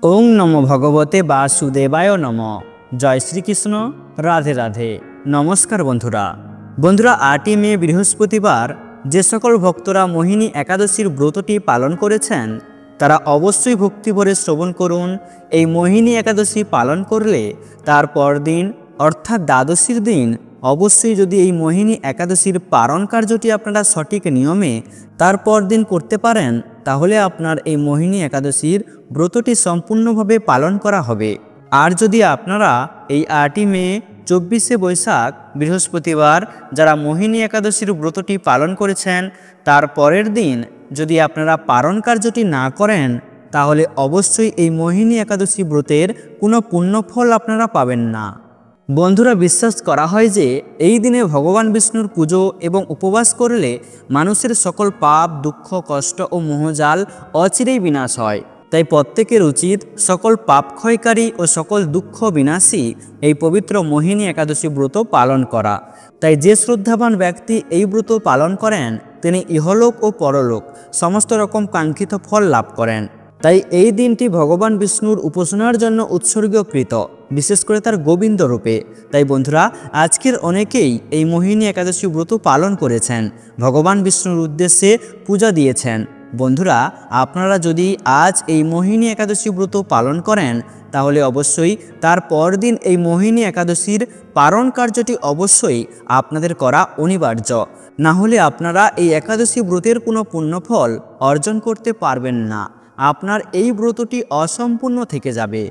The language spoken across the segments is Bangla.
ওং নমো ভগবতে বাসুদেবায় নমঃ। জয় শ্রীকৃষ্ণ। রাধে রাধে। নমস্কার বন্ধুরা। 8ই মে বৃহস্পতিবার যে সকল ভক্তরা মোহিনী একাদশীর ব্রতটি পালন করেছেন তারা অবশ্যই ভক্তিভরে শ্রবণ করুন। এই মোহিনী একাদশী পালন করলে তার পরদিন অর্থাৎ দ্বাদশীর দিন অবশ্যই যদি এই মোহিনী একাদশীর পালন কার্যটি আপনারা সঠিক নিয়মে তার পরদিন করতে পারেন তাহলে আপনার এই মোহিনী একাদশীর ব্রতটি সম্পূর্ণভাবে পালন করা হবে। আর যদি আপনারা এই 8ই মে 24শে বৈশাখ বৃহস্পতিবার যারা মোহিনী একাদশীর ব্রতটি পালন করেছেন তার পরের দিন যদি আপনারা পালন কার্যটি না করেন তাহলে অবশ্যই এই মোহিনী একাদশী ব্রতের কোনো পুণ্যফল আপনারা পাবেন না। বন্ধুরা, বিশ্বাস করা হয় যে এই দিনে ভগবান বিষ্ণুর পুজো এবং উপবাস করলে মানুষের সকল পাপ, দুঃখ, কষ্ট ও মোহজাল অচিরেই বিনাশ হয়। তাই প্রত্যেকের উচিত সকল পাপ ক্ষয়কারী ও সকল দুঃখ বিনাশী এই পবিত্র মোহিনী একাদশী ব্রত পালন করা। তাই যে শ্রদ্ধাবান ব্যক্তি এই ব্রত পালন করেন তিনি ইহলোক ও পরলোক সমস্ত রকম কাঙ্ক্ষিত ফল লাভ করেন। তাই এই দিনটি ভগবান বিষ্ণুর উপাসনার জন্য উৎসর্গীকৃত, বিশেষ করে তার গোবিন্দ রূপে। তাই বন্ধুরা, আজকের অনেকেই এই মোহিনী একাদশী ব্রত পালন করেছেন, ভগবান বিষ্ণুর উদ্দেশ্যে পূজা দিয়েছেন। বন্ধুরা, আপনারা যদি আজ এই মোহিনী একাদশী ব্রত পালন করেন তাহলে অবশ্যই তার পরদিন এই মোহিনী একাদশীর পালন কার্যটি অবশ্যই আপনাদের করা অনিবার্য। না হলে আপনারা এই একাদশী ব্রতের কোনো পুণ্যফল অর্জন করতে পারবেন না, আপনার এই ব্রতটি অসম্পূর্ণ থেকে যাবে।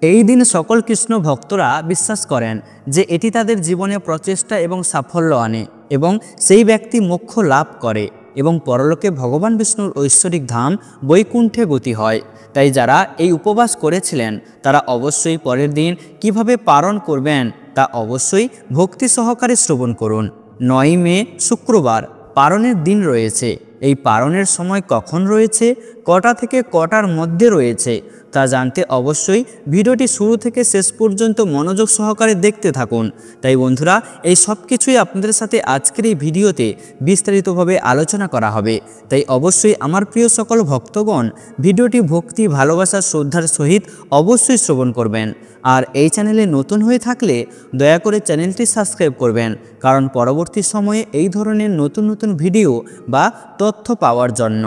এই দিন সকল কৃষ্ণ ভক্তরা বিশ্বাস করেন যে এটি তাদের জীবনে প্রচেষ্টা এবং সাফল্য আনে এবং সেই ব্যক্তি মোক্ষ লাভ করে এবং পরলোকে ভগবান বিষ্ণুর ঐশ্বরিক ধাম বৈকুণ্ঠে গতি হয়। তাই যারা এই উপবাস করেছিলেন তারা অবশ্যই পরের দিন কিভাবে পালন করবেন তা অবশ্যই ভক্তি সহকারে শ্রবণ করুন। 9ই মে শুক্রবার পালনের দিন রয়েছে। এই পালনের সময় কখন রয়েছে, কটা থেকে কটার মধ্যে রয়েছে তা জানতে অবশ্যই ভিডিওটি শুরু থেকে শেষ পর্যন্ত মনোযোগ সহকারে দেখতে থাকুন। তাই বন্ধুরা, এই সব কিছুই আপনাদের সাথে আজকের এই ভিডিওতে বিস্তারিতভাবে আলোচনা করা হবে। তাই অবশ্যই আমার প্রিয় সকল ভক্তগণ ভিডিওটি ভক্তি, ভালোবাসা, শ্রদ্ধার সহিত অবশ্যই শ্রবণ করবেন। আর এই চ্যানেলে নতুন হয়ে থাকলে দয়া করে চ্যানেলটি সাবস্ক্রাইব করবেন, কারণ পরবর্তী সময়ে এই ধরনের নতুন নতুন ভিডিও বা তথ্য পাওয়ার জন্য।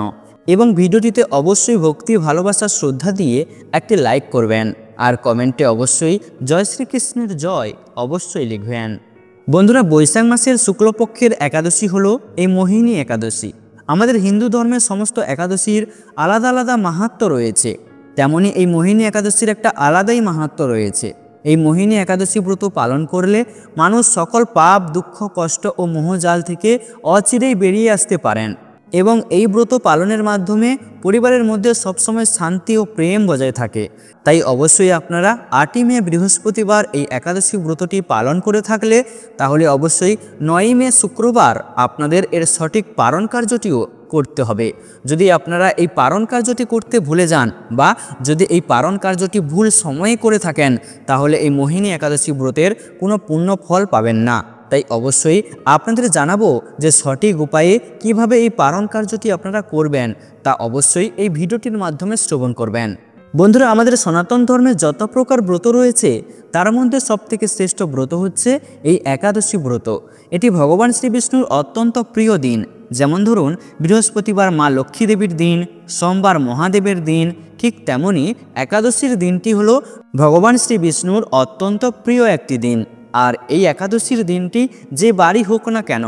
এবং ভিডিওটিতে অবশ্যই ভক্তি, ভালোবাসা, শ্রদ্ধা দিয়ে একটি লাইক করবেন আর কমেন্টে অবশ্যই জয় শ্রীকৃষ্ণের জয় অবশ্যই লিখবেন। বন্ধুরা, বৈশাখ মাসের শুক্লপক্ষের একাদশী হলো এই মোহিনী একাদশী। আমাদের হিন্দু ধর্মের সমস্ত একাদশীর আলাদা আলাদা মাহাত্ম্য রয়েছে, তেমনি এই মোহিনী একাদশীর একটা আলাদাই মাহাত্ম্য রয়েছে। এই মোহিনী একাদশী ব্রত পালন করলে মানুষ সকল পাপ, দুঃখ, কষ্ট ও মোহজাল থেকে অচিরেই বেরিয়ে আসতে পারেন এবং এই ব্রত পালনের মাধ্যমে পরিবারের মধ্যে সবসময় শান্তি ও প্রেম বজায় থাকে। তাই অবশ্যই আপনারা 8ই মে বৃহস্পতিবার এই একাদশী ব্রতটি পালন করে থাকলে তাহলে অবশ্যই 9ই মে শুক্রবার আপনাদের এর সঠিক পালন কার্যটিও করতে হবে। যদি আপনারা এই পালন কার্যটি করতে ভুলে যান বা যদি এই পালন কার্যটি ভুল সময়ে করে থাকেন তাহলে এই মোহিনী একাদশী ব্রতের কোনো পূর্ণ ফল পাবেন না। তাই অবশ্যই আপনাদের জানাবো যে সঠিক উপায়ে কিভাবে এই পালন কার্যটি আপনারা করবেন তা অবশ্যই এই ভিডিওটির মাধ্যমে শ্রবণ করবেন। বন্ধুরা, আমাদের সনাতন ধর্মে যত প্রকার ব্রত রয়েছে তার মধ্যে সবথেকে শ্রেষ্ঠ ব্রত হচ্ছে এই একাদশী ব্রত। এটি ভগবান শ্রী বিষ্ণুর অত্যন্ত প্রিয় দিন। যেমন ধরুন, বৃহস্পতিবার মা লক্ষ্মী দেবীর দিন, সোমবার মহাদেবের দিন, ঠিক তেমনি একাদশীর দিনটি হলো ভগবান শ্রী বিষ্ণুর অত্যন্ত প্রিয় একটি দিন। আর এই একাদশীর দিনটি যে বাড়ি হোক না কেন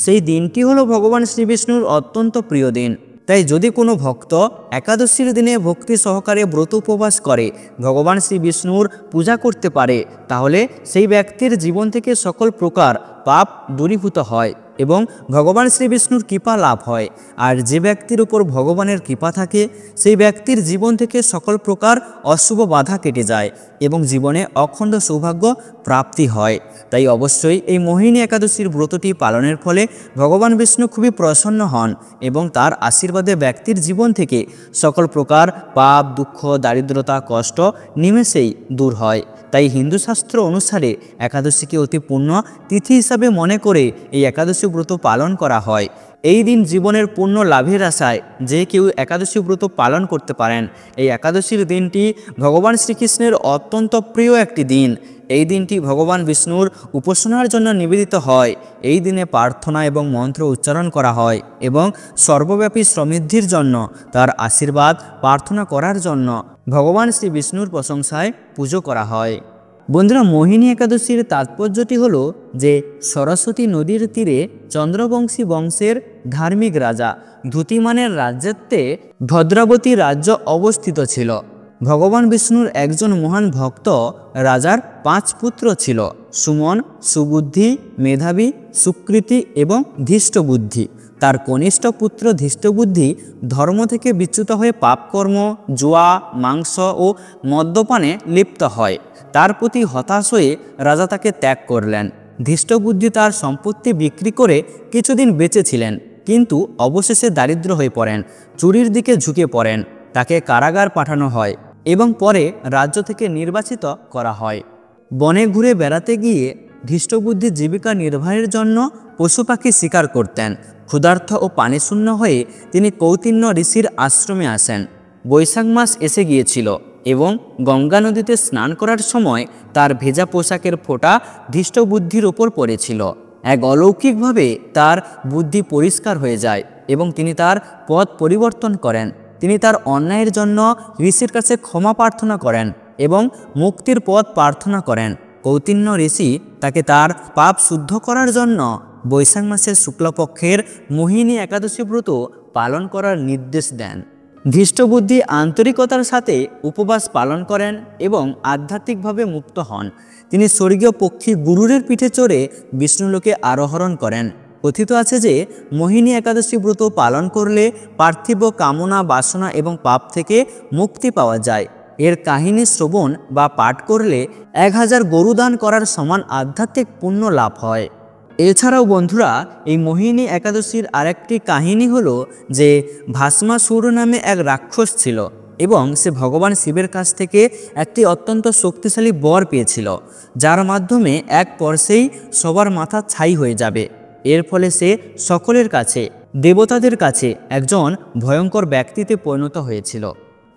সেই দিনটি হলো ভগবান শ্রী বিষ্ণুর অত্যন্ত প্রিয় দিন। তাই যদি কোনো ভক্ত একাদশীর দিনে ভক্তি সহকারে ব্রত উপবাস করে, ভগবান শ্রী বিষ্ণুর পূজা করতে পারে, তাহলে সেই ব্যক্তির জীবন থেকে সকল প্রকার পাপ দূরীভূত হয় এবং ভগবান শ্রী বিষ্ণুর কৃপা লাভ হয়। আর যে ব্যক্তির উপর ভগবানের কৃপা থাকে সেই ব্যক্তির জীবন থেকে সকল প্রকার অশুভ বাধা কেটে যায় এবং জীবনে অখণ্ড সৌভাগ্য প্রাপ্তি হয়। তাই অবশ্যই এই মোহিনী একাদশীর ব্রতটি পালনের ফলে ভগবান বিষ্ণু খুবই প্রসন্ন হন এবং তার আশীর্বাদে ব্যক্তির জীবন থেকে সকল প্রকার পাপ, দুঃখ, দারিদ্রতা, কষ্ট নিমেষেই দূর হয়। তাই হিন্দু শাস্ত্র অনুসারে একাদশীকে অতি পুণ্য তিথি হিসাবে মনে করে এই একাদশী ব্রত পালন করা হয়। এই দিন জীবনের পূর্ণ লাভের আশায় যে কেউ একাদশী ব্রত পালন করতে পারেন। এই একাদশীর দিনটি ভগবান শ্রীকৃষ্ণের অত্যন্ত প্রিয় একটি দিন। এই দিনটি ভগবান বিষ্ণুর উপাসনার জন্য নিবেদিত হয়। এই দিনে প্রার্থনা এবং মন্ত্র উচ্চারণ করা হয় এবং সর্বব্যাপী সমৃদ্ধির জন্য তার আশীর্বাদ প্রার্থনা করার জন্য ভগবান শ্রী বিষ্ণুর প্রশংসায় পুজো করা হয়। বন্ধুরা, মোহিনী একাদশীর তাৎপর্যটি হল যে সরস্বতী নদীর তীরে চন্দ্রবংশী বংশের ধার্মিক রাজা ধূতিমানের রাজ্যত্বে ভদ্রাবতী রাজ্য অবস্থিত ছিল। ভগবান বিষ্ণুর একজন মহান ভক্ত রাজার 5 পুত্র ছিল: সুমন, সুবুদ্ধি, মেধাবী, সুকৃতি এবং ধৃষ্টবুদ্ধি। তার কনিষ্ঠ পুত্র ধৃষ্টবুদ্ধি ধর্ম থেকে বিচ্যুত হয়ে পাপকর্ম, জুয়া, মাংস ও মদ্যপানে লিপ্ত হয়। তার প্রতি হতাশ হয়ে রাজা তাকে ত্যাগ করলেন। ধৃষ্টবুদ্ধি তার সম্পত্তি বিক্রি করে কিছুদিন বেঁচেছিলেন, কিন্তু অবশেষে দারিদ্র হয়ে পড়েন, চুরির দিকে ঝুঁকে পড়েন। তাকে কারাগার পাঠানো হয় এবং পরে রাজ্য থেকে নির্বাচিত করা হয়। বনে ঘুরে বেড়াতে গিয়ে ধৃষ্টবুদ্ধি জীবিকা নির্বাহের জন্য পশু পাখি শিকার করতেন। ক্ষুধার্ত ও পানিশূন্য হয়ে তিনি কৌতিন্য ঋষির আশ্রমে আসেন। বৈশাখ মাস এসে গিয়েছিল এবং গঙ্গা নদীতে স্নান করার সময় তার ভেজা পোশাকের ফোঁটা ধৃষ্টবুদ্ধির ওপর পড়েছিল। এক অলৌকিকভাবে তার বুদ্ধি পরিষ্কার হয়ে যায় এবং তিনি তার পথ পরিবর্তন করেন। তিনি তার অন্যায়ের জন্য ঋষির কাছে ক্ষমা প্রার্থনা করেন এবং মুক্তির পথ প্রার্থনা করেন। কৌতিন্য ঋষি তাকে তার পাপ শুদ্ধ করার জন্য বৈশাখ মাসের শুক্লপক্ষের মোহিনী একাদশী ব্রত পালন করার নির্দেশ দেন। ধৃষ্টবুদ্ধি আন্তরিকতার সাথে উপবাস পালন করেন এবং আধ্যাত্মিকভাবে মুক্ত হন। তিনি স্বর্গীয় পক্ষী গুরুরের পিঠে চড়ে বিষ্ণুলোকে আরোহণ করেন। কথিত আছে যে মোহিনী একাদশী ব্রত পালন করলে পার্থিব কামনা, বাসনা এবং পাপ থেকে মুক্তি পাওয়া যায়। এর কাহিনী শ্রবণ বা পাঠ করলে 1000 গরু দান করার সমান আধ্যাত্মিক পুণ্য লাভ হয়। এছাড়াও বন্ধুরা, এই মোহিনী একাদশীর আরেকটি কাহিনী হলো যে ভাস্মাসুর নামে এক রাক্ষস ছিল এবং সে ভগবান শিবের কাছ থেকে একটি অত্যন্ত শক্তিশালী বর পেয়েছিল, যার মাধ্যমে এক স্পর্শেই সবার মাথা ছাই হয়ে যাবে। এর ফলে সে সকলের কাছে, দেবতাদের কাছে একজন ভয়ঙ্কর ব্যক্তিতে পরিণত হয়েছিল।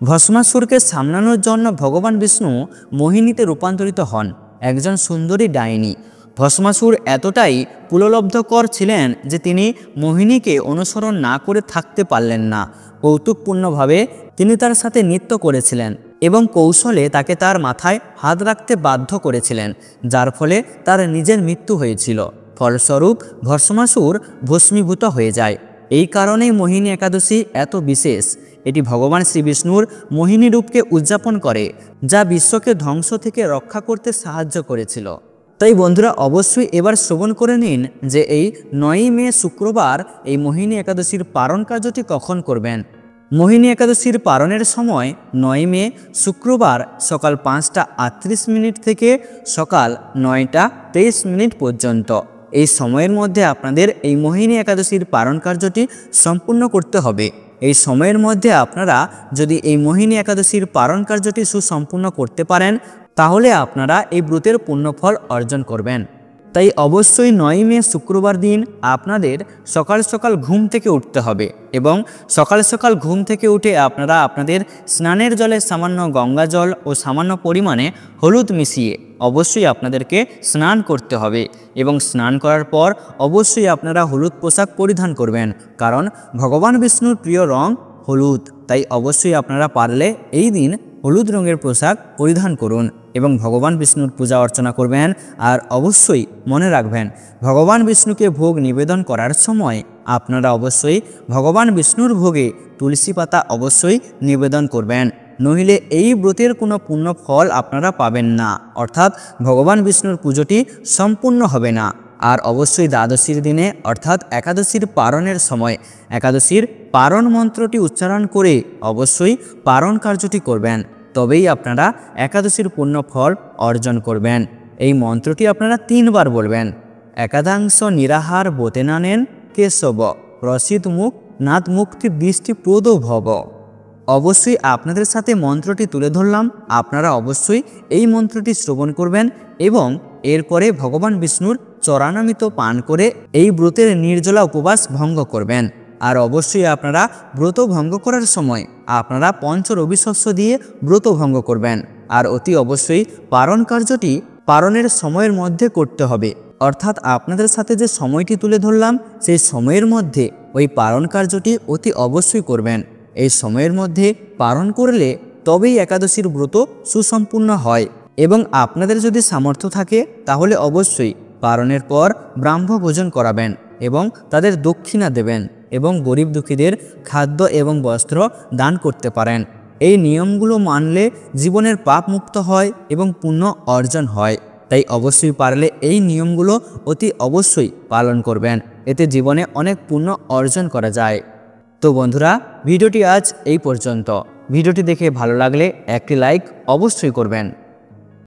ভস্মাসুরকে সামলানোর জন্য ভগবান বিষ্ণু মোহিনীতে রূপান্তরিত হন, একজন সুন্দরী ডাইনি। ভস্মাসুর এতটাই প্রলোভনকর ছিলেন যে তিনি মোহিনীকে অনুসরণ না করে থাকতে পারলেন না। কৌতুকপূর্ণভাবে তিনি তার সাথে নৃত্য করেছিলেন এবং কৌশলে তাকে তার মাথায় হাত রাখতে বাধ্য করেছিলেন, যার ফলে তার নিজের মৃত্যু হয়েছিল। ফলস্বরূপ ভস্মাসুর ভস্মীভূত হয়ে যায়। এই কারণেই মোহিনী একাদশী এত বিশেষ। এটি ভগবান শ্রীবিষ্ণুর মোহিনী রূপকে উদযাপন করে, যা বিশ্বকে ধ্বংস থেকে রক্ষা করতে সাহায্য করেছিল। তাই বন্ধুরা, অবশ্যই এবার শ্রবণ করে নিন যে এই 9ই মে শুক্রবার এই মোহিনী একাদশীর পারণ কার্যটি কখন করবেন। মোহিনী একাদশীর পারণের সময় 9ই মে শুক্রবার সকাল 5টা 38 থেকে সকাল 9টা 23 পর্যন্ত। এই সময়ের মধ্যে আপনাদের এই মোহিনী একাদশীর পারণ কার্যটি সম্পূর্ণ করতে হবে। এই সময়ের মধ্যে আপনারা যদি এই মোহিনী একাদশীর পারণ কার্যটি সুসম্পূর্ণ করতে পারেন, তাহলে আপনারা এই ব্রতের পুণ্যফল অর্জন করবেন। তাই অবশ্যই 9ই মে শুক্রবার দিন আপনাদের সকাল সকাল ঘুম থেকে উঠতে হবে এবং সকাল সকাল ঘুম থেকে উঠে আপনারা আপনাদের স্নানের জলে সামান্য গঙ্গা জল ও সামান্য পরিমাণে হলুদ মিশিয়ে অবশ্যই আপনাদেরকে স্নান করতে হবে এবং স্নান করার পর অবশ্যই আপনারা হলুদ পোশাক পরিধান করবেন, কারণ ভগবান বিষ্ণুর প্রিয় রং হলুদ। তাই অবশ্যই আপনারা পারলে এই দিন হলুদ রঙের পোশাক পরিধান করুন এবং ভগবান বিষ্ণুর পূজা অর্চনা করবেন। আর অবশ্যই মনে রাখবেন, ভগবান বিষ্ণুকে ভোগ নিবেদন করার সময় আপনারা অবশ্যই ভগবান বিষ্ণুর ভোগে তুলসী পাতা অবশ্যই নিবেদন করবেন, নইলে এই ব্রতের কোনো পূর্ণ ফল আপনারা পাবেন না, অর্থাৎ ভগবান বিষ্ণুর পুজোটি সম্পূর্ণ হবে না। আর অবশ্যই দ্বাদশীর দিনে অর্থাৎ একাদশীর পারণের সময় একাদশীর পারণ মন্ত্রটি উচ্চারণ করে অবশ্যই পারণ কার্যটি করবেন, তবেই আপনারা একাদশীর পূর্ণ ফল অর্জন করবেন। এই মন্ত্রটি আপনারা 3 বার বলবেন। একাদাংশ নিরাহার বোতেনানেন কেশব প্রসিদ মুখ নাথ মুক্তি দৃষ্টি প্রদ ভব। অবশ্যই আপনাদের সাথে মন্ত্রটি তুলে ধরলাম, আপনারা অবশ্যই এই মন্ত্রটি শ্রবণ করবেন এবং এরপরে ভগবান বিষ্ণুর চরণামৃত পান করে এই ব্রতের নির্জলা উপবাস ভঙ্গ করবেন। আর অবশ্যই আপনারা ব্রত ভঙ্গ করার সময় আপনারা পঞ্চ রবি শস্য দিয়ে ব্রত ভঙ্গ করবেন। আর অতি অবশ্যই পারণ কার্যটি পারণের সময়ের মধ্যে করতে হবে, অর্থাৎ আপনাদের সাথে যে সময়টি তুলে ধরলাম সেই সময়ের মধ্যে ওই পারণ কার্যটি অতি অবশ্যই করবেন। এই সময়ের মধ্যে পারণ করলে তবেই একাদশীর ব্রত সুসম্পূর্ণ হয়। এবং আপনাদের যদি সামর্থ্য থাকে তাহলে অবশ্যই পারণের পর ব্রাহ্ম ভোজন করাবেন এবং তাদের দক্ষিণা দেবেন এবং গরিব দুঃখীদের খাদ্য এবং বস্ত্র দান করতে পারেন। এই নিয়মগুলো মানলে জীবনের পাপ মুক্ত হয় এবং পুণ্য অর্জন হয়। তাই অবশ্যই পারলে এই নিয়মগুলো অতি অবশ্যই পালন করবেন, এতে জীবনে অনেক পুণ্য অর্জন করা যায়। তো বন্ধুরা, ভিডিওটি আজ এই পর্যন্ত। ভিডিওটি দেখে ভালো লাগলে একটি লাইক অবশ্যই করবেন।